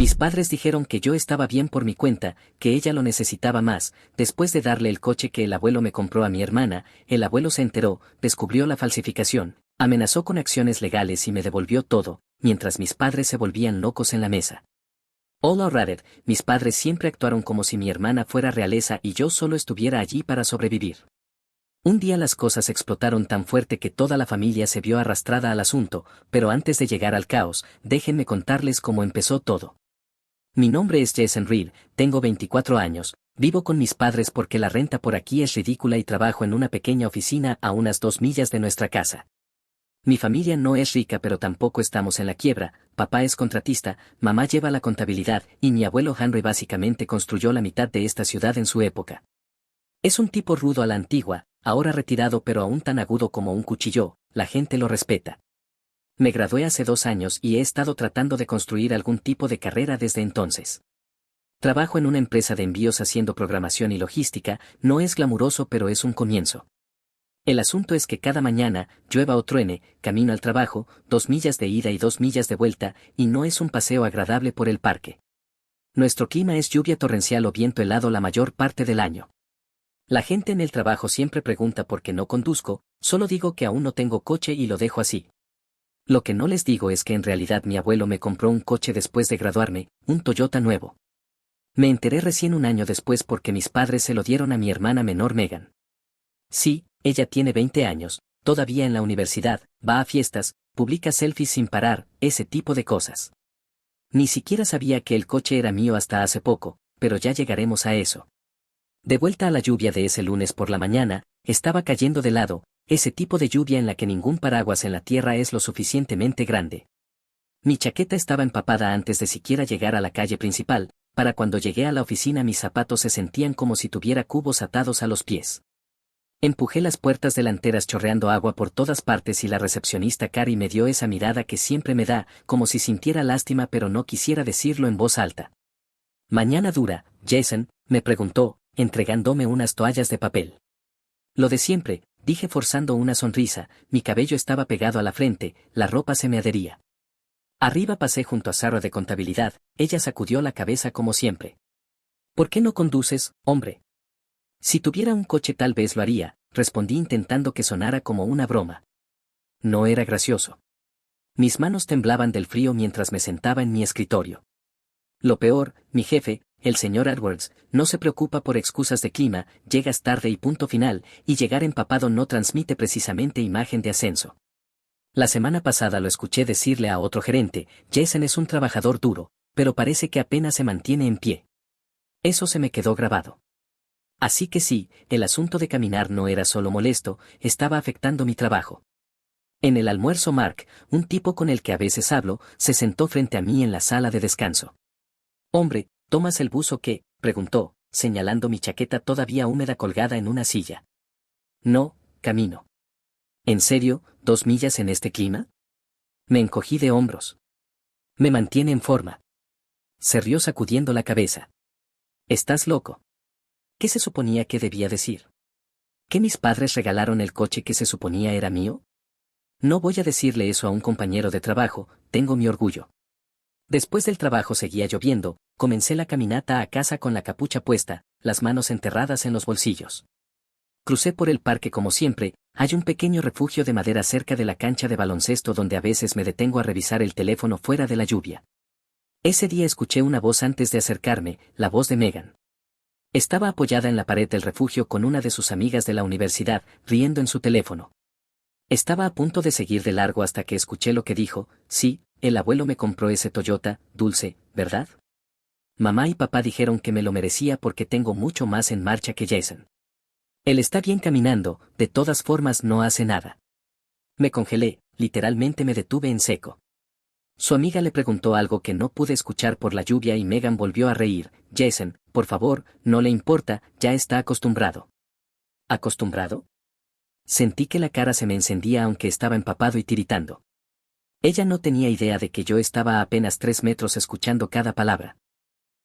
Mis padres dijeron que yo estaba bien por mi cuenta, que ella lo necesitaba más. Después de darle el coche que el abuelo me compró a mi hermana, el abuelo se enteró, descubrió la falsificación, amenazó con acciones legales y me devolvió todo, mientras mis padres se volvían locos en la mesa. All Rabbit, mis padres siempre actuaron como si mi hermana fuera realeza y yo solo estuviera allí para sobrevivir. Un día las cosas explotaron tan fuerte que toda la familia se vio arrastrada al asunto, pero antes de llegar al caos, déjenme contarles cómo empezó todo. Mi nombre es Jason Reed, tengo 24 años, vivo con mis padres porque la renta por aquí es ridícula y trabajo en una pequeña oficina a unas 2 millas de nuestra casa. Mi familia no es rica pero tampoco estamos en la quiebra, papá es contratista, mamá lleva la contabilidad y mi abuelo Henry básicamente construyó la mitad de esta ciudad en su época. Es un tipo rudo a la antigua, ahora retirado pero aún tan agudo como un cuchillo, la gente lo respeta. Me gradué hace 2 años y he estado tratando de construir algún tipo de carrera desde entonces. Trabajo en una empresa de envíos haciendo programación y logística, no es glamuroso pero es un comienzo. El asunto es que cada mañana, llueva o truene, camino al trabajo, 2 millas de ida y 2 millas de vuelta, y no es un paseo agradable por el parque. Nuestro clima es lluvia torrencial o viento helado la mayor parte del año. La gente en el trabajo siempre pregunta por qué no conduzco, solo digo que aún no tengo coche y lo dejo así. Lo que no les digo es que en realidad mi abuelo me compró un coche después de graduarme, un Toyota nuevo. Me enteré recién 1 año después porque mis padres se lo dieron a mi hermana menor Megan. Sí, ella tiene 20 años, todavía en la universidad, va a fiestas, publica selfies sin parar, ese tipo de cosas. Ni siquiera sabía que el coche era mío hasta hace poco, pero ya llegaremos a eso. De vuelta a la lluvia de ese lunes por la mañana, estaba cayendo de lado, ese tipo de lluvia en la que ningún paraguas en la tierra es lo suficientemente grande. Mi chaqueta estaba empapada antes de siquiera llegar a la calle principal, para cuando llegué a la oficina mis zapatos se sentían como si tuviera cubos atados a los pies. Empujé las puertas delanteras chorreando agua por todas partes y la recepcionista Carrie me dio esa mirada que siempre me da, como si sintiera lástima pero no quisiera decirlo en voz alta. «¿Mañana dura, Jason?», me preguntó, entregándome unas toallas de papel. Lo de siempre, dije forzando una sonrisa, mi cabello estaba pegado a la frente, la ropa se me adhería. Arriba pasé junto a Sarah de contabilidad, ella sacudió la cabeza como siempre. «¿Por qué no conduces, hombre?» «Si tuviera un coche tal vez lo haría», respondí intentando que sonara como una broma. No era gracioso. Mis manos temblaban del frío mientras me sentaba en mi escritorio. Lo peor, mi jefe, el señor Edwards, no se preocupa por excusas de clima, llegas tarde y punto final, y llegar empapado no transmite precisamente imagen de ascenso. La semana pasada lo escuché decirle a otro gerente, Jason es un trabajador duro, pero parece que apenas se mantiene en pie. Eso se me quedó grabado. Así que sí, el asunto de caminar no era solo molesto, estaba afectando mi trabajo. En el almuerzo Mark, un tipo con el que a veces hablo, se sentó frente a mí en la sala de descanso. «Hombre, ¿tomas el bus o qué?», preguntó, señalando mi chaqueta todavía húmeda colgada en una silla. «No, camino». «¿En serio, 2 millas en este clima?». Me encogí de hombros. «Me mantiene en forma». Se rió sacudiendo la cabeza. «¿Estás loco?». ¿Qué se suponía que debía decir? ¿Que mis padres regalaron el coche que se suponía era mío? No voy a decirle eso a un compañero de trabajo, tengo mi orgullo. Después del trabajo seguía lloviendo, comencé la caminata a casa con la capucha puesta, las manos enterradas en los bolsillos. Crucé por el parque como siempre, hay un pequeño refugio de madera cerca de la cancha de baloncesto donde a veces me detengo a revisar el teléfono fuera de la lluvia. Ese día escuché una voz antes de acercarme, la voz de Megan. Estaba apoyada en la pared del refugio con una de sus amigas de la universidad, riendo en su teléfono. Estaba a punto de seguir de largo hasta que escuché lo que dijo, «Sí, el abuelo me compró ese Toyota, dulce, ¿verdad? Mamá y papá dijeron que me lo merecía porque tengo mucho más en marcha que Jason. Él está bien caminando, de todas formas no hace nada». Me congelé, literalmente me detuve en seco. Su amiga le preguntó algo que no pude escuchar por la lluvia y Megan volvió a reír. «Jason, por favor, no le importa, ya está acostumbrado». ¿Acostumbrado? Sentí que la cara se me encendía aunque estaba empapado y tiritando. Ella no tenía idea de que yo estaba a apenas 3 metros escuchando cada palabra.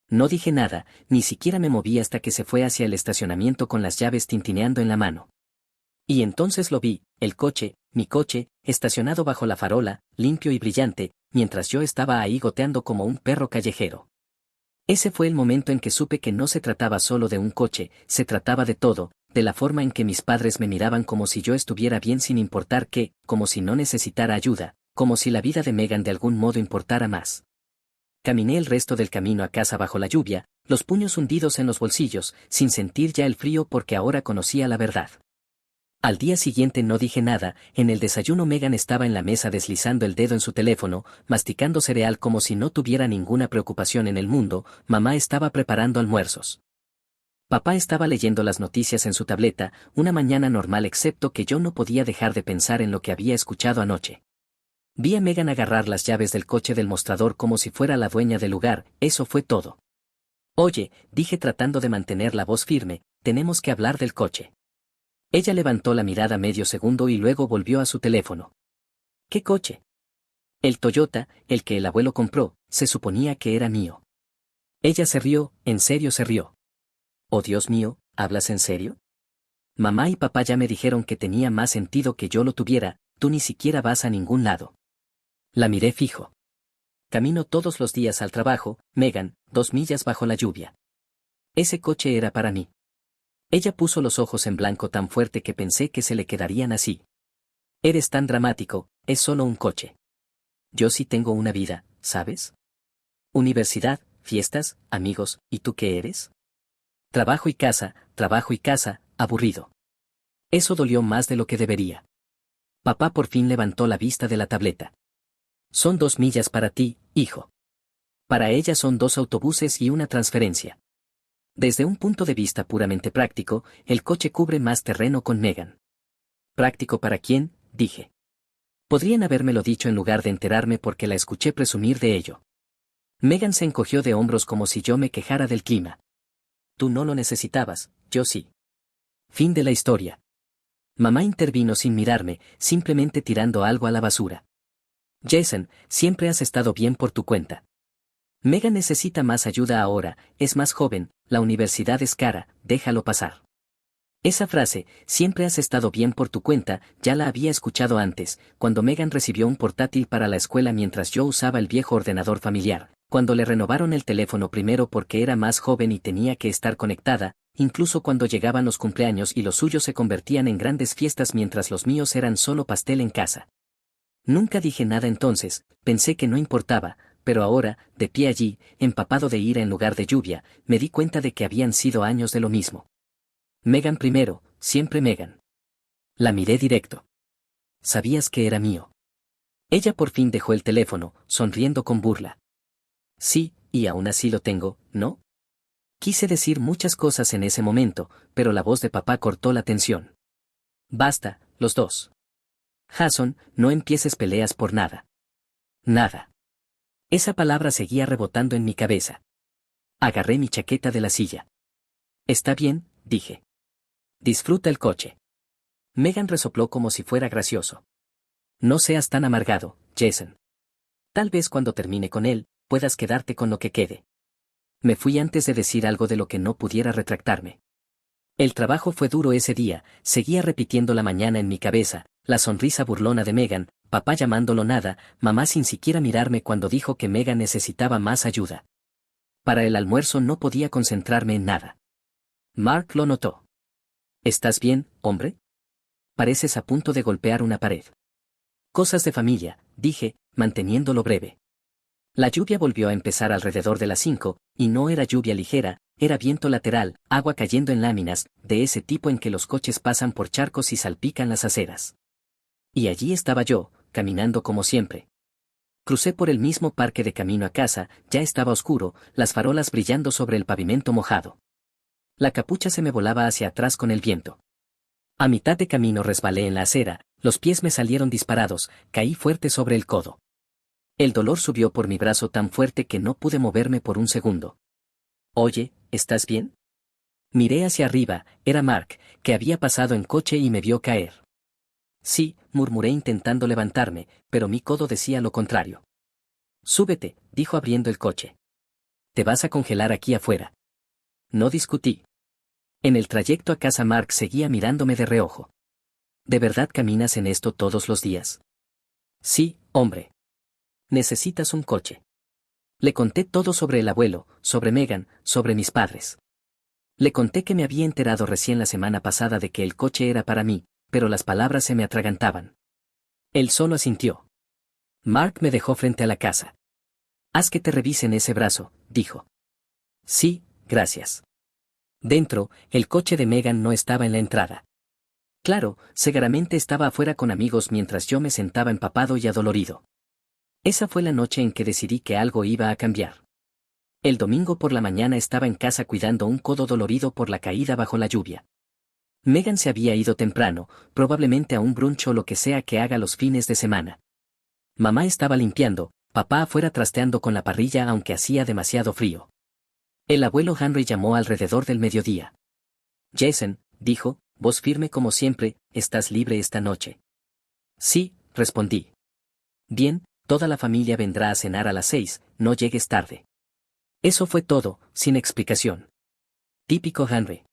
No dije nada, ni siquiera me moví hasta que se fue hacia el estacionamiento con las llaves tintineando en la mano. Y entonces lo vi, el coche, mi coche, estacionado bajo la farola, limpio y brillante, mientras yo estaba ahí goteando como un perro callejero. Ese fue el momento en que supe que no se trataba solo de un coche, se trataba de todo, de la forma en que mis padres me miraban como si yo estuviera bien sin importar qué, como si no necesitara ayuda, como si la vida de Megan de algún modo importara más. Caminé el resto del camino a casa bajo la lluvia, los puños hundidos en los bolsillos, sin sentir ya el frío porque ahora conocía la verdad. Al día siguiente no dije nada, en el desayuno Megan estaba en la mesa deslizando el dedo en su teléfono, masticando cereal como si no tuviera ninguna preocupación en el mundo, mamá estaba preparando almuerzos. Papá estaba leyendo las noticias en su tableta, una mañana normal excepto que yo no podía dejar de pensar en lo que había escuchado anoche. Vi a Megan agarrar las llaves del coche del mostrador como si fuera la dueña del lugar, eso fue todo. Oye, dije tratando de mantener la voz firme, tenemos que hablar del coche. Ella levantó la mirada medio segundo y luego volvió a su teléfono. ¿Qué coche? El Toyota, el que el abuelo compró, se suponía que era mío. Ella se rió, en serio se rió. Oh Dios mío, ¿hablas en serio? Mamá y papá ya me dijeron que tenía más sentido que yo lo tuviera, tú ni siquiera vas a ningún lado. La miré fijo. Camino todos los días al trabajo, Megan, 2 millas bajo la lluvia. Ese coche era para mí. Ella puso los ojos en blanco tan fuerte que pensé que se le quedarían así. Eres tan dramático, es solo un coche. Yo sí tengo una vida, ¿sabes? Universidad, fiestas, amigos, ¿y tú qué eres? Trabajo y casa, aburrido. Eso dolió más de lo que debería. Papá por fin levantó la vista de la tableta. Son 2 millas para ti, hijo. Para ella son 2 autobuses y una transferencia. Desde un punto de vista puramente práctico, el coche cubre más terreno con Megan. ¿Práctico para quién?, dije. Podrían habérmelo dicho en lugar de enterarme porque la escuché presumir de ello. Megan se encogió de hombros como si yo me quejara del clima. Tú no lo necesitabas, yo sí. Fin de la historia. Mamá intervino sin mirarme, simplemente tirando algo a la basura. Jason, siempre has estado bien por tu cuenta. Megan necesita más ayuda ahora, es más joven, la universidad es cara, déjalo pasar. Esa frase, siempre has estado bien por tu cuenta, ya la había escuchado antes, cuando Megan recibió un portátil para la escuela mientras yo usaba el viejo ordenador familiar, cuando le renovaron el teléfono primero porque era más joven y tenía que estar conectada, incluso cuando llegaban los cumpleaños y los suyos se convertían en grandes fiestas mientras los míos eran solo pastel en casa. Nunca dije nada entonces, pensé que no importaba, pero ahora, de pie allí, empapado de ira en lugar de lluvia, me di cuenta de que habían sido años de lo mismo. Megan primero, siempre Megan. La miré directo. Sabías que era mío. Ella por fin dejó el teléfono, sonriendo con burla. Sí, y aún así lo tengo, ¿no? Quise decir muchas cosas en ese momento, pero la voz de papá cortó la tensión. Basta, los dos. Jason, no empieces peleas por nada. Nada. Esa palabra seguía rebotando en mi cabeza. Agarré mi chaqueta de la silla. Está bien, dije. Disfruta el coche. Megan resopló como si fuera gracioso. No seas tan amargado, Jason. Tal vez cuando termine con él, puedas quedarte con lo que quede. Me fui antes de decir algo de lo que no pudiera retractarme. El trabajo fue duro ese día, seguía repitiendo la mañana en mi cabeza, la sonrisa burlona de Megan, papá llamándolo nada, mamá sin siquiera mirarme cuando dijo que Megan necesitaba más ayuda. Para el almuerzo no podía concentrarme en nada. Mark lo notó. ¿Estás bien, hombre? Pareces a punto de golpear una pared. Cosas de familia, dije, manteniéndolo breve. La lluvia volvió a empezar alrededor de las 5, y no era lluvia ligera, era viento lateral, agua cayendo en láminas, de ese tipo en que los coches pasan por charcos y salpican las aceras. Y allí estaba yo, caminando como siempre. Crucé por el mismo parque de camino a casa, ya estaba oscuro, las farolas brillando sobre el pavimento mojado. La capucha se me volaba hacia atrás con el viento. A mitad de camino resbalé en la acera, los pies me salieron disparados, caí fuerte sobre el codo. El dolor subió por mi brazo tan fuerte que no pude moverme por un segundo. Oye, ¿estás bien? Miré hacia arriba, era Mark, que había pasado en coche y me vio caer. Sí, murmuré intentando levantarme, pero mi codo decía lo contrario. Súbete, dijo abriendo el coche. Te vas a congelar aquí afuera. No discutí. En el trayecto a casa Mark seguía mirándome de reojo. ¿De verdad caminas en esto todos los días? Sí, hombre. Necesitas un coche. Le conté todo sobre el abuelo, sobre Megan, sobre mis padres. Le conté que me había enterado recién la semana pasada de que el coche era para mí, pero las palabras se me atragantaban. Él solo asintió. Mark me dejó frente a la casa. Haz que te revisen ese brazo, dijo. Sí, gracias. Dentro, el coche de Megan no estaba en la entrada. Claro, seguramente estaba afuera con amigos mientras yo me sentaba empapado y adolorido. Esa fue la noche en que decidí que algo iba a cambiar. El domingo por la mañana estaba en casa cuidando un codo dolorido por la caída bajo la lluvia. Megan se había ido temprano, probablemente a un brunch o lo que sea que haga los fines de semana. Mamá estaba limpiando, papá afuera trasteando con la parrilla aunque hacía demasiado frío. El abuelo Henry llamó alrededor del mediodía. Jason, dijo, voz firme como siempre, ¿estás libre esta noche? Sí, respondí. Bien, toda la familia vendrá a cenar a las 6, no llegues tarde. Eso fue todo, sin explicación. Típico Henry.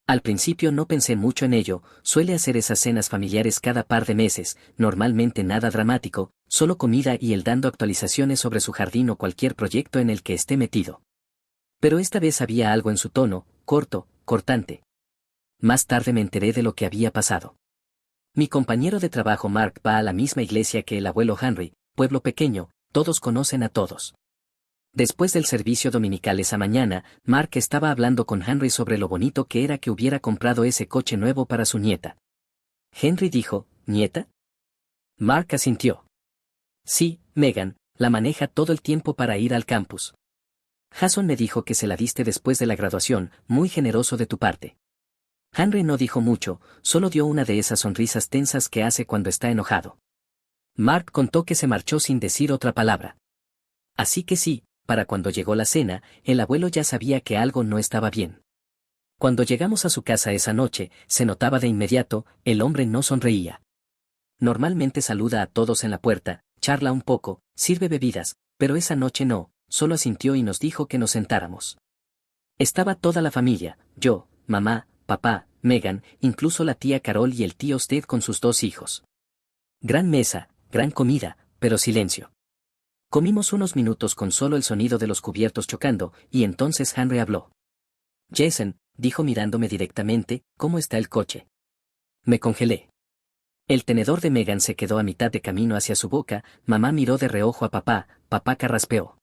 Al principio no pensé mucho en ello, suele hacer esas cenas familiares cada par de meses, normalmente nada dramático, solo comida y él dando actualizaciones sobre su jardín o cualquier proyecto en el que esté metido. Pero esta vez había algo en su tono, corto, cortante. Más tarde me enteré de lo que había pasado. Mi compañero de trabajo Mark va a la misma iglesia que el abuelo Henry, pueblo pequeño, todos conocen a todos. Después del servicio dominical esa mañana, Mark estaba hablando con Henry sobre lo bonito que era que hubiera comprado ese coche nuevo para su nieta. Henry dijo, ¿nieta? Mark asintió. Sí, Megan, la maneja todo el tiempo para ir al campus. Jason me dijo que se la diste después de la graduación, muy generoso de tu parte. Henry no dijo mucho, solo dio una de esas sonrisas tensas que hace cuando está enojado. Mark contó que se marchó sin decir otra palabra. Así que sí, para cuando llegó la cena, el abuelo ya sabía que algo no estaba bien. Cuando llegamos a su casa esa noche, se notaba de inmediato, el hombre no sonreía. Normalmente saluda a todos en la puerta, charla un poco, sirve bebidas, pero esa noche no, solo asintió y nos dijo que nos sentáramos. Estaba toda la familia, yo, mamá, papá, Megan, incluso la tía Carol y el tío Steve con sus 2 hijos. Gran mesa, gran comida, pero silencio. Comimos unos minutos con solo el sonido de los cubiertos chocando, y entonces Henry habló. Jason, dijo mirándome directamente, ¿cómo está el coche? Me congelé. El tenedor de Megan se quedó a mitad de camino hacia su boca, mamá miró de reojo a papá, papá carraspeó.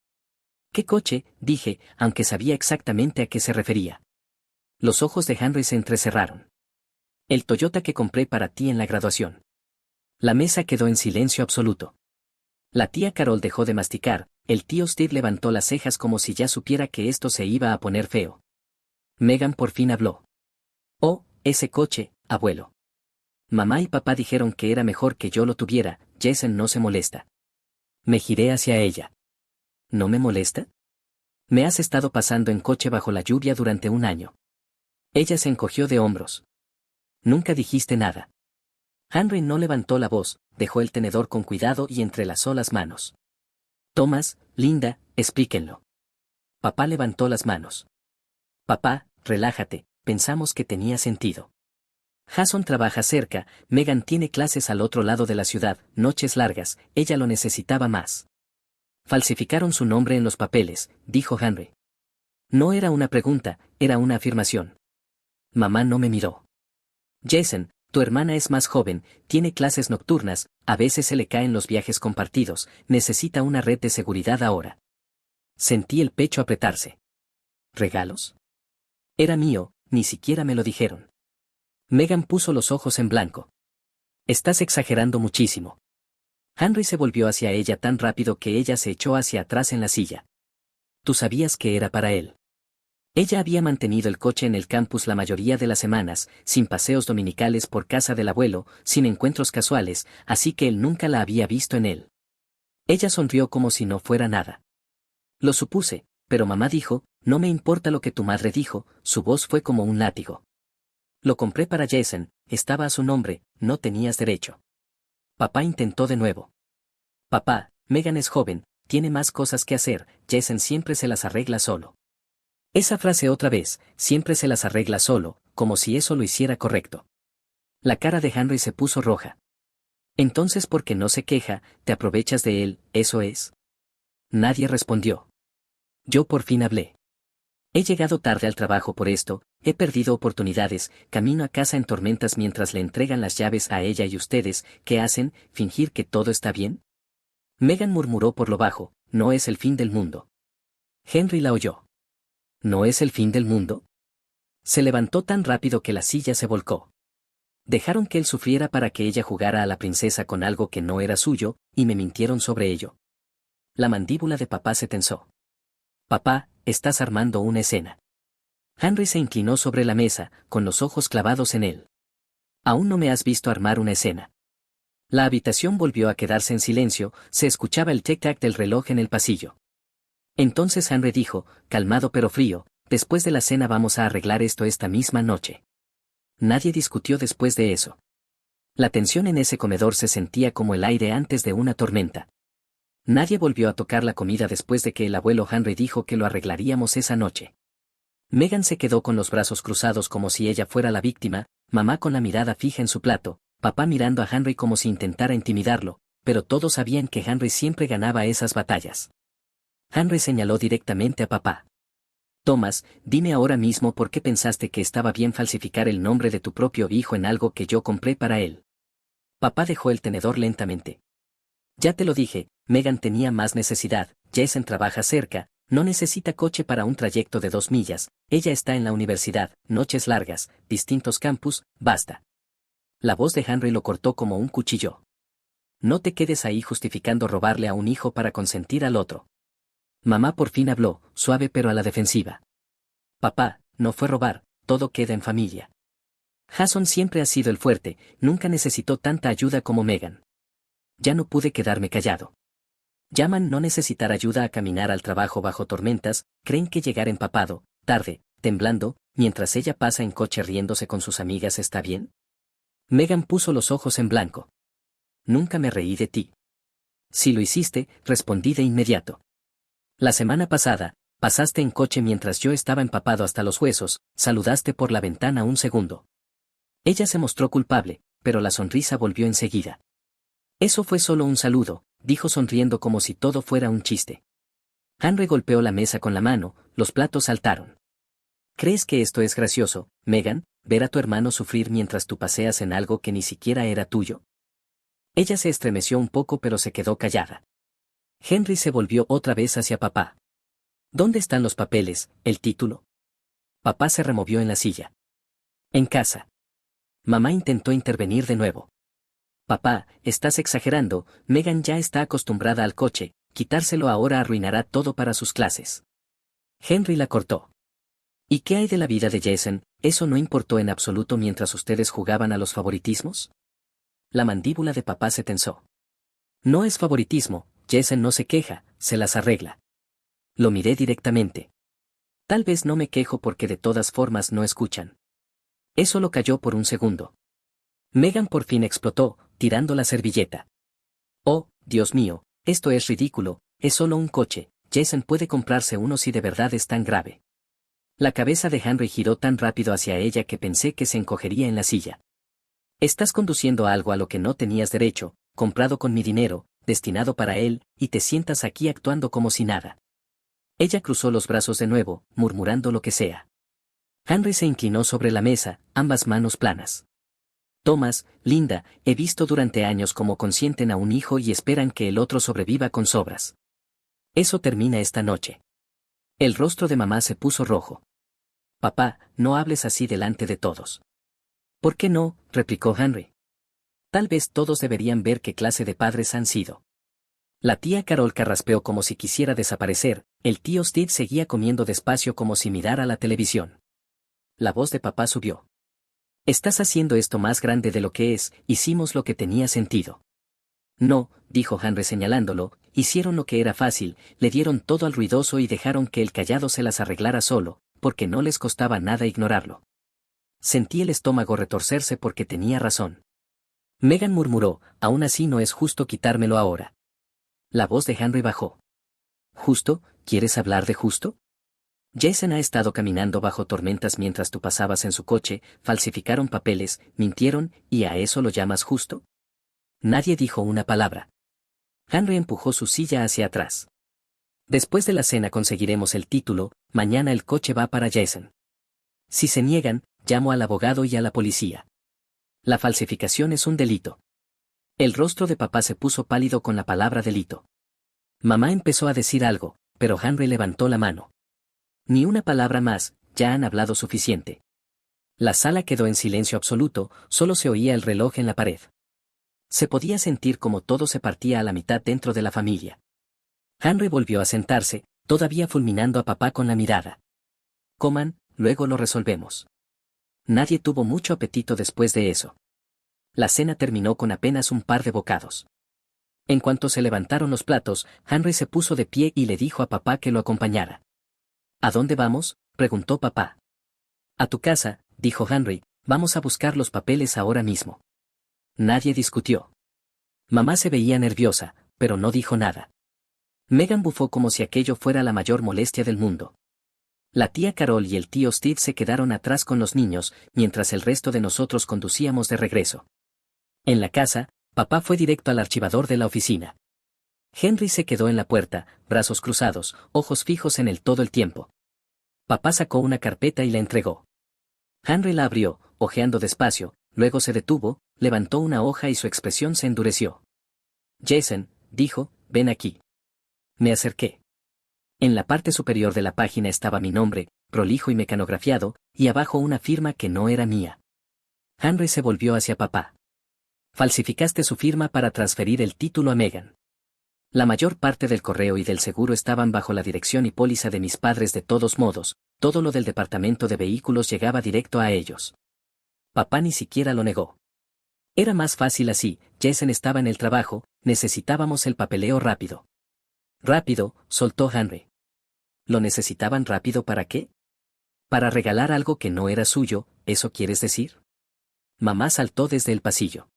¿Qué coche? Dije, aunque sabía exactamente a qué se refería. Los ojos de Henry se entrecerraron. El Toyota que compré para ti en la graduación. La mesa quedó en silencio absoluto. La tía Carol dejó de masticar, el tío Steve levantó las cejas como si ya supiera que esto se iba a poner feo. Megan por fin habló. Oh, ese coche, abuelo. Mamá y papá dijeron que era mejor que yo lo tuviera, Jason no se molesta. Me giré hacia ella. ¿No me molesta? Me has estado pasando en coche bajo la lluvia durante un año. Ella se encogió de hombros. Nunca dijiste nada. Henry no levantó la voz, dejó el tenedor con cuidado y entrelazó las manos. Thomas, Linda, explíquenlo. Papá levantó las manos. Papá, relájate, pensamos que tenía sentido. Jason trabaja cerca, Megan tiene clases al otro lado de la ciudad, noches largas, ella lo necesitaba más. Falsificaron su nombre en los papeles, dijo Henry. No era una pregunta, era una afirmación. Mamá no me miró. Jason, tu hermana es más joven, tiene clases nocturnas, a veces se le caen los viajes compartidos, necesita una red de seguridad ahora. Sentí el pecho apretarse. ¿Regalos? Era mío, ni siquiera me lo dijeron. Megan puso los ojos en blanco. Estás exagerando muchísimo. Henry se volvió hacia ella tan rápido que ella se echó hacia atrás en la silla. Tú sabías que era para él. Ella había mantenido el coche en el campus la mayoría de las semanas, sin paseos dominicales por casa del abuelo, sin encuentros casuales, así que él nunca la había visto en él. Ella sonrió como si no fuera nada. Lo supuse, pero mamá dijo, no me importa lo que tu madre dijo, su voz fue como un látigo. Lo compré para Jason, estaba a su nombre, no tenías derecho. Papá intentó de nuevo. Papá, Megan es joven, tiene más cosas que hacer, Jason siempre se las arregla solo. Esa frase otra vez, siempre se las arregla solo, como si eso lo hiciera correcto. La cara de Henry se puso roja. Entonces, ¿por qué no se queja, te aprovechas de él, eso es? Nadie respondió. Yo por fin hablé. He llegado tarde al trabajo por esto, he perdido oportunidades, camino a casa en tormentas mientras le entregan las llaves a ella y ustedes, ¿qué hacen? ¿Fingir que todo está bien? Megan murmuró por lo bajo, no es el fin del mundo. Henry la oyó. ¿No es el fin del mundo? Se levantó tan rápido que la silla se volcó. Dejaron que él sufriera para que ella jugara a la princesa con algo que no era suyo, y me mintieron sobre ello. La mandíbula de papá se tensó. Papá, estás armando una escena. Henry se inclinó sobre la mesa, con los ojos clavados en él. Aún no me has visto armar una escena. La habitación volvió a quedarse en silencio, se escuchaba el tic-tac del reloj en el pasillo. Entonces Henry dijo, calmado pero frío, después de la cena vamos a arreglar esto esta misma noche. Nadie discutió después de eso. La tensión en ese comedor se sentía como el aire antes de una tormenta. Nadie volvió a tocar la comida después de que el abuelo Henry dijo que lo arreglaríamos esa noche. Megan se quedó con los brazos cruzados como si ella fuera la víctima, mamá con la mirada fija en su plato, papá mirando a Henry como si intentara intimidarlo, pero todos sabían que Henry siempre ganaba esas batallas. Henry señaló directamente a papá. Thomas, dime ahora mismo por qué pensaste que estaba bien falsificar el nombre de tu propio hijo en algo que yo compré para él. Papá dejó el tenedor lentamente. Ya te lo dije, Megan tenía más necesidad, Jason trabaja cerca, no necesita coche para un trayecto de 2 millas, ella está en la universidad, noches largas, distintos campus, basta. La voz de Henry lo cortó como un cuchillo. No te quedes ahí justificando robarle a un hijo para consentir al otro. Mamá por fin habló, suave pero a la defensiva. Papá, no fue robar, todo queda en familia. Jason siempre ha sido el fuerte, nunca necesitó tanta ayuda como Megan. Ya no pude quedarme callado. Llaman no necesitar ayuda a caminar al trabajo bajo tormentas, creen que llegar empapado, tarde, temblando, mientras ella pasa en coche riéndose con sus amigas está bien. Megan puso los ojos en blanco. Nunca me reí de ti. Si lo hiciste, respondí de inmediato. La semana pasada, pasaste en coche mientras yo estaba empapado hasta los huesos, saludaste por la ventana un segundo. Ella se mostró culpable, pero la sonrisa volvió enseguida. Eso fue solo un saludo, dijo sonriendo como si todo fuera un chiste. Henry golpeó la mesa con la mano, los platos saltaron. ¿Crees que esto es gracioso, Megan, ver a tu hermano sufrir mientras tú paseas en algo que ni siquiera era tuyo? Ella se estremeció un poco pero se quedó callada. Henry se volvió otra vez hacia papá. ¿Dónde están los papeles, el título? Papá se removió en la silla. En casa. Mamá intentó intervenir de nuevo. Papá, estás exagerando, Megan ya está acostumbrada al coche, quitárselo ahora arruinará todo para sus clases. Henry la cortó. ¿Y qué hay de la vida de Jason? ¿Eso no importó en absoluto mientras ustedes jugaban a los favoritismos? La mandíbula de papá se tensó. No es favoritismo, Jason no se queja, se las arregla. Lo miré directamente. Tal vez no me quejo porque de todas formas no escuchan. Eso lo calló por un segundo. Megan por fin explotó, tirando la servilleta. Oh, Dios mío, esto es ridículo, es solo un coche, Jason puede comprarse uno si de verdad es tan grave. La cabeza de Henry giró tan rápido hacia ella que pensé que se encogería en la silla. Estás conduciendo algo a lo que no tenías derecho, comprado con mi dinero, destinado para él, y te sientas aquí actuando como si nada. Ella cruzó los brazos de nuevo, murmurando lo que sea. Henry se inclinó sobre la mesa, ambas manos planas. Thomas, Linda, he visto durante años cómo consienten a un hijo y esperan que el otro sobreviva con sobras. Eso termina esta noche. El rostro de mamá se puso rojo. Papá, no hables así delante de todos. ¿Por qué no?, replicó Henry. Tal vez todos deberían ver qué clase de padres han sido. La tía Carol carraspeó como si quisiera desaparecer, el tío Steve seguía comiendo despacio como si mirara la televisión. La voz de papá subió. Estás haciendo esto más grande de lo que es, hicimos lo que tenía sentido. No, dijo Henry señalándolo, hicieron lo que era fácil, le dieron todo al ruidoso y dejaron que el callado se las arreglara solo, porque no les costaba nada ignorarlo. Sentí el estómago retorcerse porque tenía razón. Megan murmuró, aún así no es justo quitármelo ahora. La voz de Henry bajó. ¿Justo? ¿Quieres hablar de justo? Jason ha estado caminando bajo tormentas mientras tú pasabas en su coche, falsificaron papeles, mintieron, ¿y a eso lo llamas justo? Nadie dijo una palabra. Henry empujó su silla hacia atrás. Después de la cena conseguiremos el título, mañana el coche va para Jason. Si se niegan, llamo al abogado y a la policía. La falsificación es un delito. El rostro de papá se puso pálido con la palabra delito. Mamá empezó a decir algo, pero Henry levantó la mano. Ni una palabra más, ya han hablado suficiente. La sala quedó en silencio absoluto, solo se oía el reloj en la pared. Se podía sentir como todo se partía a la mitad dentro de la familia. Henry volvió a sentarse, todavía fulminando a papá con la mirada. Coman, luego lo resolvemos. Nadie tuvo mucho apetito después de eso. La cena terminó con apenas un par de bocados. En cuanto se levantaron los platos, Henry se puso de pie y le dijo a papá que lo acompañara. ¿A dónde vamos?, preguntó papá. A tu casa, dijo Henry, vamos a buscar los papeles ahora mismo. Nadie discutió. Mamá se veía nerviosa, pero no dijo nada. Megan bufó como si aquello fuera la mayor molestia del mundo. La tía Carol y el tío Steve se quedaron atrás con los niños, mientras el resto de nosotros conducíamos de regreso. En la casa, papá fue directo al archivador de la oficina. Henry se quedó en la puerta, brazos cruzados, ojos fijos en él todo el tiempo. Papá sacó una carpeta y la entregó. Henry la abrió, hojeando despacio, luego se detuvo, levantó una hoja y su expresión se endureció. Jason, dijo, ven aquí. Me acerqué. En la parte superior de la página estaba mi nombre, prolijo y mecanografiado, y abajo una firma que no era mía. Henry se volvió hacia papá. Falsificaste su firma para transferir el título a Megan. La mayor parte del correo y del seguro estaban bajo la dirección y póliza de mis padres de todos modos, todo lo del departamento de vehículos llegaba directo a ellos. Papá ni siquiera lo negó. Era más fácil así, Jason estaba en el trabajo, necesitábamos el papeleo rápido. Rápido, soltó Henry. ¿Lo necesitaban rápido para qué? Para regalar algo que no era suyo, ¿eso quieres decir? Mamá saltó desde el pasillo.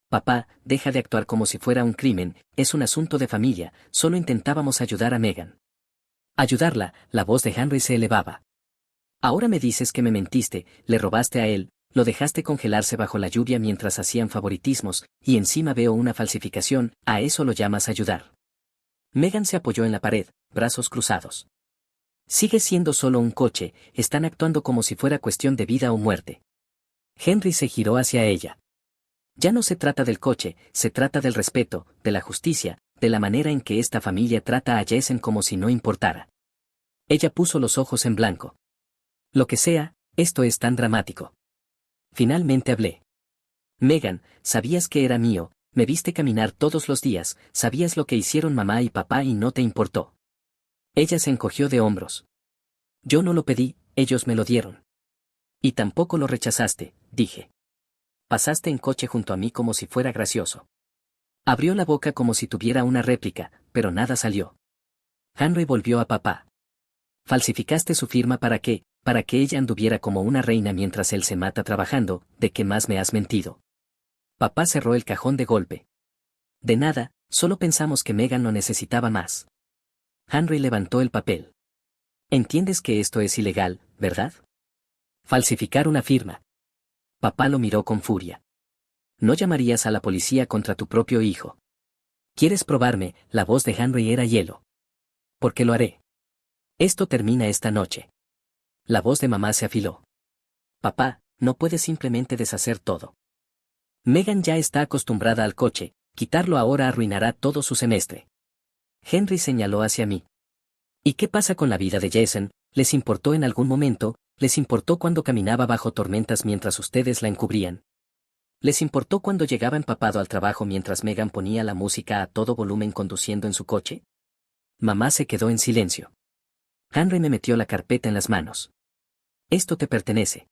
Papá, deja de actuar como si fuera un crimen, es un asunto de familia, solo intentábamos ayudar a Megan. Ayudarla, la voz de Henry se elevaba. Ahora me dices que me mentiste, le robaste a él, lo dejaste congelarse bajo la lluvia mientras hacían favoritismos, y encima veo una falsificación, ¿a eso lo llamas ayudar? Megan se apoyó en la pared, brazos cruzados. Sigue siendo solo un coche, están actuando como si fuera cuestión de vida o muerte. Henry se giró hacia ella. Ya no se trata del coche, se trata del respeto, de la justicia, de la manera en que esta familia trata a Jason como si no importara. Ella puso los ojos en blanco. Lo que sea, esto es tan dramático. Finalmente hablé. Megan, sabías que era mío, me viste caminar todos los días, sabías lo que hicieron mamá y papá y no te importó. Ella se encogió de hombros. Yo no lo pedí, ellos me lo dieron. Y tampoco lo rechazaste, dije. Pasaste en coche junto a mí como si fuera gracioso. Abrió la boca como si tuviera una réplica, pero nada salió. Henry volvió a papá. Falsificaste su firma para qué, para que ella anduviera como una reina mientras él se mata trabajando, ¿de qué más me has mentido? Papá cerró el cajón de golpe. De nada, solo pensamos que Megan lo necesitaba más. Henry levantó el papel. Entiendes que esto es ilegal, ¿verdad? Falsificar una firma. Papá lo miró con furia. No llamarías a la policía contra tu propio hijo. ¿Quieres probarme? La voz de Henry era hielo. Porque lo haré. Esto termina esta noche. La voz de mamá se afiló. Papá, no puedes simplemente deshacer todo. Megan ya está acostumbrada al coche, quitarlo ahora arruinará todo su semestre. Henry señaló hacia mí. ¿Y qué pasa con la vida de Jason? ¿Les importó en algún momento? ¿Les importó cuando caminaba bajo tormentas mientras ustedes la encubrían? ¿Les importó cuando llegaba empapado al trabajo mientras Megan ponía la música a todo volumen conduciendo en su coche? Mamá se quedó en silencio. Henry me metió la carpeta en las manos. Esto te pertenece.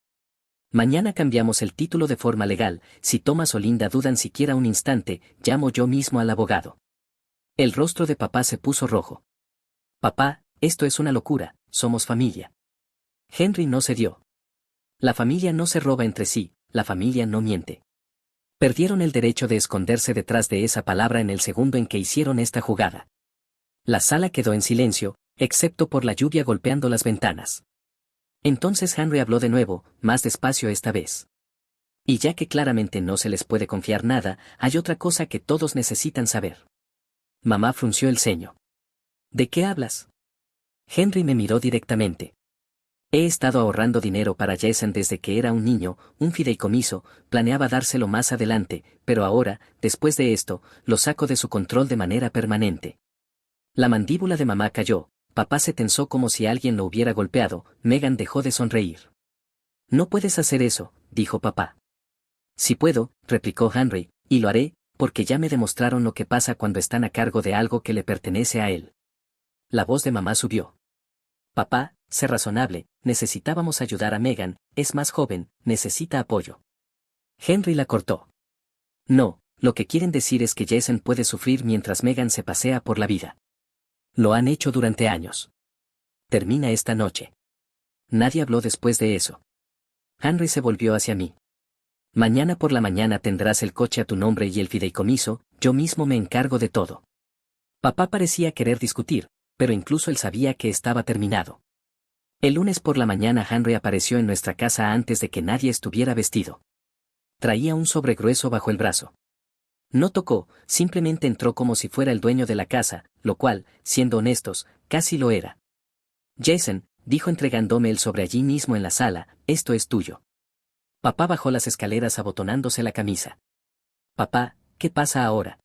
Mañana cambiamos el título de forma legal, si Thomas o Linda dudan siquiera un instante, llamo yo mismo al abogado. El rostro de papá se puso rojo. Papá, esto es una locura, somos familia. Henry no cedió. La familia no se roba entre sí, la familia no miente. Perdieron el derecho de esconderse detrás de esa palabra en el segundo en que hicieron esta jugada. La sala quedó en silencio, excepto por la lluvia golpeando las ventanas. Entonces Henry habló de nuevo, más despacio esta vez. Y ya que claramente no se les puede confiar nada, hay otra cosa que todos necesitan saber. Mamá frunció el ceño. ¿De qué hablas? Henry me miró directamente. He estado ahorrando dinero para Jason desde que era un niño, un fideicomiso, planeaba dárselo más adelante, pero ahora, después de esto, lo saco de su control de manera permanente. La mandíbula de mamá cayó, papá se tensó como si alguien lo hubiera golpeado, Megan dejó de sonreír. No puedes hacer eso, dijo papá. Sí puedo, replicó Henry, y lo haré, porque ya me demostraron lo que pasa cuando están a cargo de algo que le pertenece a él. La voz de mamá subió. Papá, sé razonable, necesitábamos ayudar a Megan, es más joven, necesita apoyo. Henry la cortó. No, lo que quieren decir es que Jason puede sufrir mientras Megan se pasea por la vida. Lo han hecho durante años. Termina esta noche. Nadie habló después de eso. Henry se volvió hacia mí. Mañana por la mañana tendrás el coche a tu nombre y el fideicomiso, yo mismo me encargo de todo. Papá parecía querer discutir, pero incluso él sabía que estaba terminado. El lunes por la mañana Henry apareció en nuestra casa antes de que nadie estuviera vestido. Traía un sobre grueso bajo el brazo. No tocó, simplemente entró como si fuera el dueño de la casa, lo cual, siendo honestos, casi lo era. Jason, dijo entregándome el sobre allí mismo en la sala, esto es tuyo. Papá bajó las escaleras abotonándose la camisa. Papá, ¿qué pasa ahora?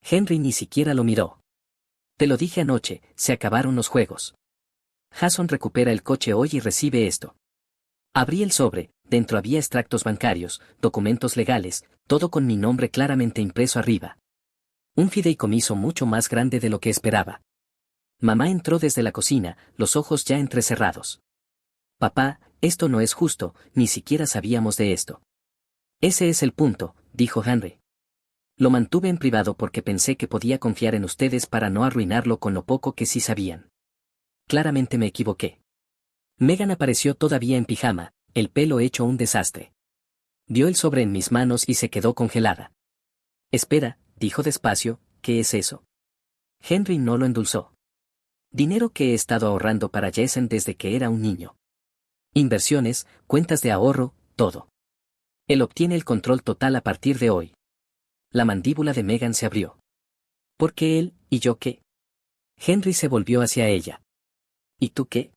Henry ni siquiera lo miró. Te lo dije anoche, se acabaron los juegos. Jason recupera el coche hoy y recibe esto. Abrí el sobre, dentro había extractos bancarios, documentos legales, todo con mi nombre claramente impreso arriba. Un fideicomiso mucho más grande de lo que esperaba. Mamá entró desde la cocina, los ojos ya entrecerrados. Papá, esto no es justo, ni siquiera sabíamos de esto. Ese es el punto, dijo Henry. Lo mantuve en privado porque pensé que podía confiar en ustedes para no arruinarlo con lo poco que sí sabían. Claramente me equivoqué. Megan apareció todavía en pijama, el pelo hecho un desastre. Vio el sobre en mis manos y se quedó congelada. Espera, dijo despacio, ¿qué es eso? Henry no lo endulzó. Dinero que he estado ahorrando para Jason desde que era un niño. Inversiones, cuentas de ahorro, todo. Él obtiene el control total a partir de hoy. La mandíbula de Megan se abrió. ¿Por qué él, y yo qué? Henry se volvió hacia ella. ¿Y tú qué?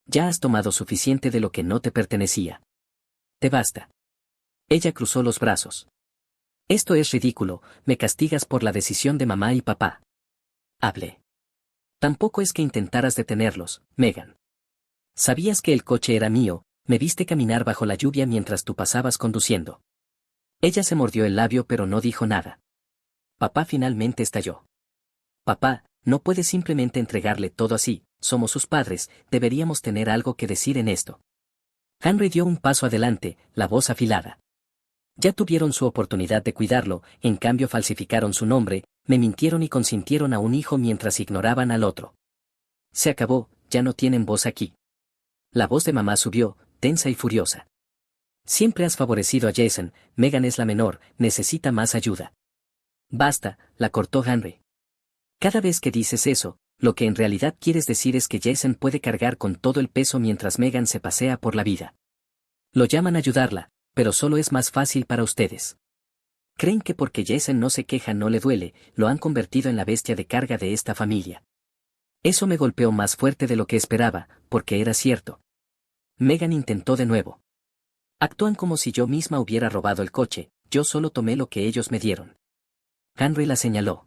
Ya has tomado suficiente de lo que no te pertenecía. Te basta. Ella cruzó los brazos. Esto es ridículo, me castigas por la decisión de mamá y papá. Hablé. Tampoco es que intentaras detenerlos, Megan. Sabías que el coche era mío, me viste caminar bajo la lluvia mientras tú pasabas conduciendo. Ella se mordió el labio pero no dijo nada. Papá finalmente estalló. Papá, no puedes simplemente entregarle todo así, somos sus padres, deberíamos tener algo que decir en esto. Henry dio un paso adelante, la voz afilada. Ya tuvieron su oportunidad de cuidarlo, en cambio falsificaron su nombre, me mintieron y consintieron a un hijo mientras ignoraban al otro. Se acabó, ya no tienen voz aquí. La voz de mamá subió, tensa y furiosa. Siempre has favorecido a Jason, Megan es la menor, necesita más ayuda. Basta, la cortó Henry. Cada vez que dices eso, lo que en realidad quieres decir es que Jason puede cargar con todo el peso mientras Megan se pasea por la vida. Lo llaman ayudarla, pero solo es más fácil para ustedes. Creen que porque Jason no se queja no le duele, lo han convertido en la bestia de carga de esta familia. Eso me golpeó más fuerte de lo que esperaba, porque era cierto. Megan intentó de nuevo. Actúan como si yo misma hubiera robado el coche, yo solo tomé lo que ellos me dieron. Henry la señaló.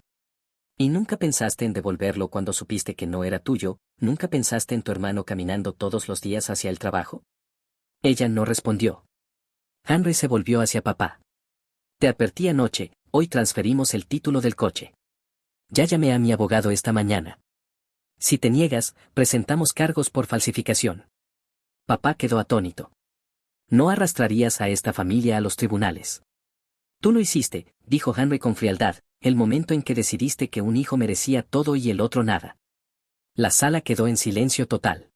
¿Y nunca pensaste en devolverlo cuando supiste que no era tuyo? ¿Nunca pensaste en tu hermano caminando todos los días hacia el trabajo? Ella no respondió. Henry se volvió hacia papá. Te advertí anoche, hoy transferimos el título del coche. Ya llamé a mi abogado esta mañana. Si te niegas, presentamos cargos por falsificación. Papá quedó atónito. No arrastrarías a esta familia a los tribunales. Tú lo hiciste, dijo Henry con frialdad, el momento en que decidiste que un hijo merecía todo y el otro nada. La sala quedó en silencio total.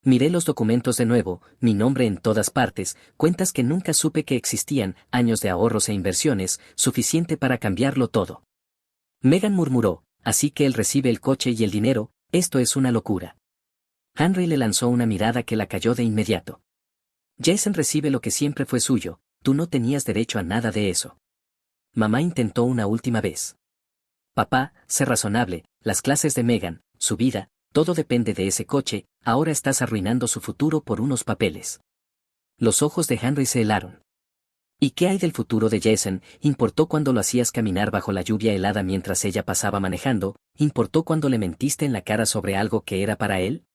Miré los documentos de nuevo, mi nombre en todas partes, cuentas que nunca supe que existían, años de ahorros e inversiones, suficiente para cambiarlo todo. Megan murmuró, así que él recibe el coche y el dinero, esto es una locura. Henry le lanzó una mirada que la cayó de inmediato. Jason recibe lo que siempre fue suyo, tú no tenías derecho a nada de eso. Mamá intentó una última vez. Papá, sé razonable, las clases de Megan, su vida, todo depende de ese coche, ahora estás arruinando su futuro por unos papeles. Los ojos de Henry se helaron. ¿Y qué hay del futuro de Jason? ¿Importó cuando lo hacías caminar bajo la lluvia helada mientras ella pasaba manejando? ¿Importó cuando le mentiste en la cara sobre algo que era para él?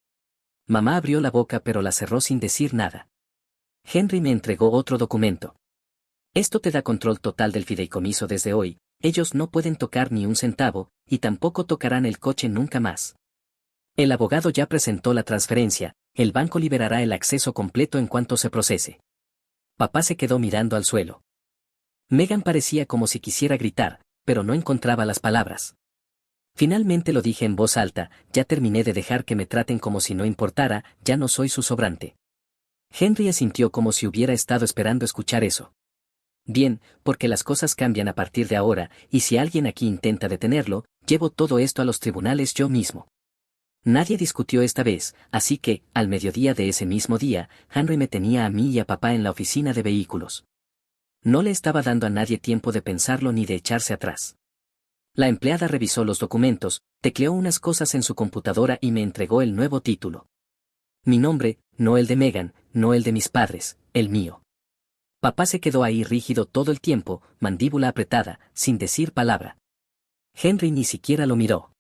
Mamá abrió la boca pero la cerró sin decir nada. Henry me entregó otro documento. Esto te da control total del fideicomiso desde hoy, ellos no pueden tocar ni un centavo, y tampoco tocarán el coche nunca más. El abogado ya presentó la transferencia, el banco liberará el acceso completo en cuanto se procese. Papá se quedó mirando al suelo. Megan parecía como si quisiera gritar, pero no encontraba las palabras. Finalmente lo dije en voz alta, ya terminé de dejar que me traten como si no importara, ya no soy su sobrante. Henry asintió como si hubiera estado esperando escuchar eso. Bien, porque las cosas cambian a partir de ahora, y si alguien aquí intenta detenerlo, llevo todo esto a los tribunales yo mismo. Nadie discutió esta vez, así que, al mediodía de ese mismo día, Henry me tenía a mí y a papá en la oficina de vehículos. No le estaba dando a nadie tiempo de pensarlo ni de echarse atrás. La empleada revisó los documentos, tecleó unas cosas en su computadora y me entregó el nuevo título. Mi nombre, no el de Megan, no el de mis padres, el mío. Papá se quedó ahí rígido todo el tiempo, mandíbula apretada, sin decir palabra. Henry ni siquiera lo miró.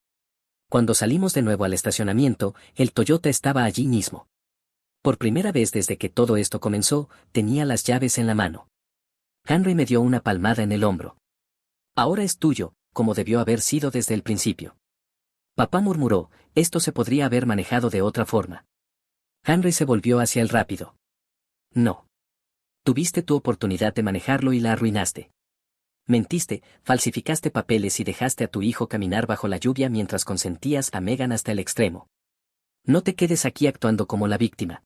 Cuando salimos de nuevo al estacionamiento, el Toyota estaba allí mismo. Por primera vez desde que todo esto comenzó, tenía las llaves en la mano. Henry me dio una palmada en el hombro. Ahora es tuyo, como debió haber sido desde el principio. Papá murmuró, esto se podría haber manejado de otra forma. Henry se volvió hacia él rápido. No. Tuviste tu oportunidad de manejarlo y la arruinaste. Mentiste, falsificaste papeles y dejaste a tu hijo caminar bajo la lluvia mientras consentías a Megan hasta el extremo. No te quedes aquí actuando como la víctima.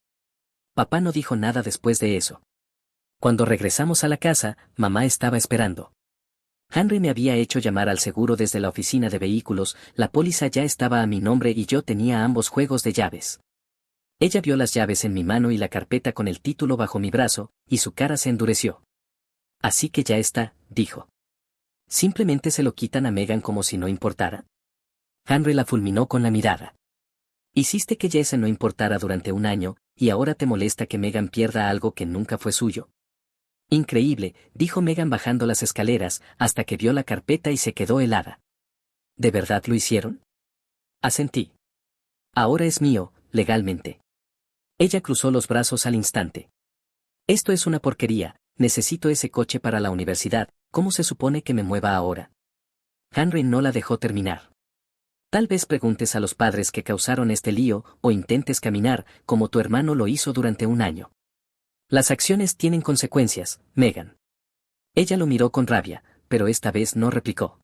Papá no dijo nada después de eso. Cuando regresamos a la casa, mamá estaba esperando. Henry me había hecho llamar al seguro desde la oficina de vehículos, la póliza ya estaba a mi nombre y yo tenía ambos juegos de llaves. Ella vio las llaves en mi mano y la carpeta con el título bajo mi brazo, y su cara se endureció. Así que ya está, dijo. ¿Simplemente se lo quitan a Megan como si no importara? Henry la fulminó con la mirada. Hiciste que Jason no importara durante un año, y ahora te molesta que Megan pierda algo que nunca fue suyo. Increíble, dijo Megan bajando las escaleras, hasta que vio la carpeta y se quedó helada. ¿De verdad lo hicieron? Asentí. Ahora es mío, legalmente. Ella cruzó los brazos al instante. Esto es una porquería, necesito ese coche para la universidad, ¿cómo se supone que me mueva ahora? Henry no la dejó terminar. Tal vez preguntes a los padres que causaron este lío o intentes caminar, como tu hermano lo hizo durante un año. Las acciones tienen consecuencias, Megan. Ella lo miró con rabia, pero esta vez no replicó.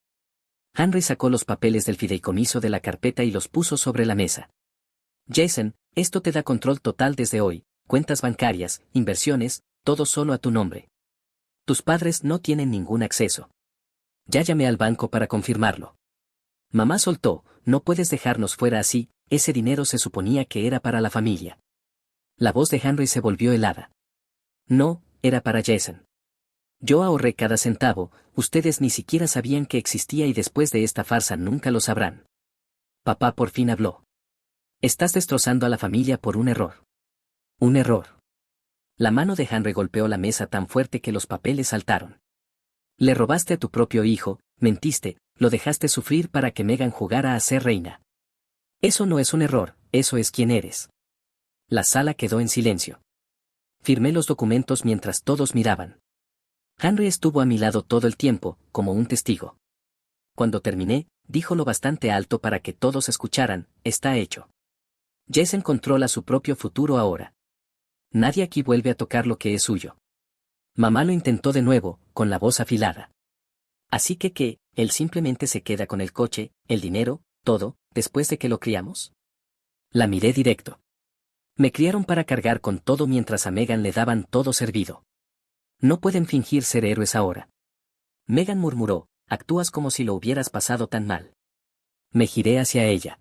Henry sacó los papeles del fideicomiso de la carpeta y los puso sobre la mesa. Jason, esto te da control total desde hoy, cuentas bancarias, inversiones, todo solo a tu nombre. Tus padres no tienen ningún acceso. Ya llamé al banco para confirmarlo. Mamá soltó, no puedes dejarnos fuera así, ese dinero se suponía que era para la familia. La voz de Henry se volvió helada. No, era para Jason. Yo ahorré cada centavo, ustedes ni siquiera sabían que existía y después de esta farsa nunca lo sabrán. Papá por fin habló. Estás destrozando a la familia por un error. Un error. La mano de Henry golpeó la mesa tan fuerte que los papeles saltaron. Le robaste a tu propio hijo, mentiste, lo dejaste sufrir para que Megan jugara a ser reina. Eso no es un error, eso es quien eres. La sala quedó en silencio. Firmé los documentos mientras todos miraban. Henry estuvo a mi lado todo el tiempo, como un testigo. Cuando terminé, dijo lo bastante alto para que todos escucharan, está hecho. Jason controla su propio futuro ahora. Nadie aquí vuelve a tocar lo que es suyo. Mamá lo intentó de nuevo, con la voz afilada. Así que, él simplemente se queda con el coche, el dinero, todo, después de que lo criamos. La miré directo. Me criaron para cargar con todo mientras a Megan le daban todo servido. No pueden fingir ser héroes ahora. Megan murmuró, actúas como si lo hubieras pasado tan mal. Me giré hacia ella.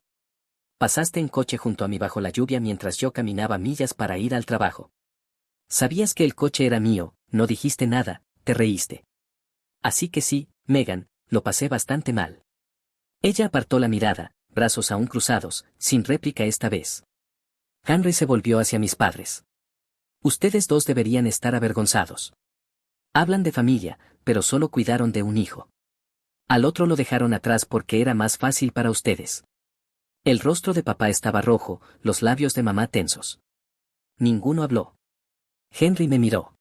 Pasaste en coche junto a mí bajo la lluvia mientras yo caminaba millas para ir al trabajo. Sabías que el coche era mío, no dijiste nada, te reíste. Así que sí, Megan, lo pasé bastante mal. Ella apartó la mirada, brazos aún cruzados, sin réplica esta vez. Henry se volvió hacia mis padres. Ustedes dos deberían estar avergonzados. Hablan de familia, pero solo cuidaron de un hijo. Al otro lo dejaron atrás porque era más fácil para ustedes. El rostro de papá estaba rojo, los labios de mamá tensos. Ninguno habló. Henry me miró.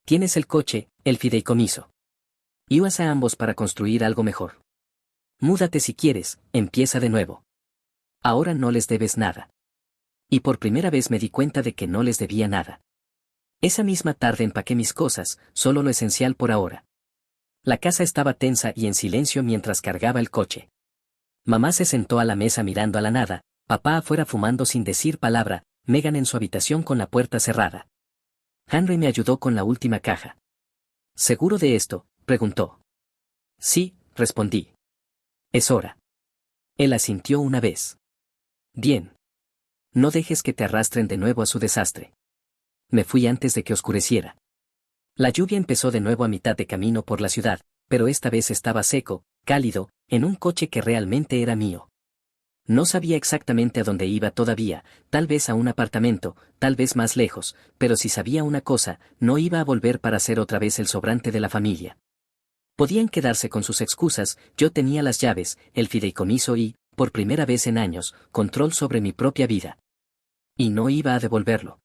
Tienes el coche, el fideicomiso. Ibas a ambos para construir algo mejor. Múdate si quieres, empieza de nuevo. Ahora no les debes nada. Y por primera vez me di cuenta de que no les debía nada. Esa misma tarde empaqué mis cosas, solo lo esencial por ahora. La casa estaba tensa y en silencio mientras cargaba el coche. Mamá se sentó a la mesa mirando a la nada, papá afuera fumando sin decir palabra, Megan en su habitación con la puerta cerrada. Henry me ayudó con la última caja. ¿Seguro de esto?, preguntó. Sí, respondí. Es hora. Él asintió una vez. Bien. No dejes que te arrastren de nuevo a su desastre. Me fui antes de que oscureciera. La lluvia empezó de nuevo a mitad de camino por la ciudad, pero esta vez estaba seco, cálido, en un coche que realmente era mío. No sabía exactamente a dónde iba todavía, tal vez a un apartamento, tal vez más lejos, pero si sabía una cosa, no iba a volver para ser otra vez el sobrante de la familia. Podían quedarse con sus excusas, yo tenía las llaves, el fideicomiso y, por primera vez en años, control sobre mi propia vida. Y no iba a devolverlo.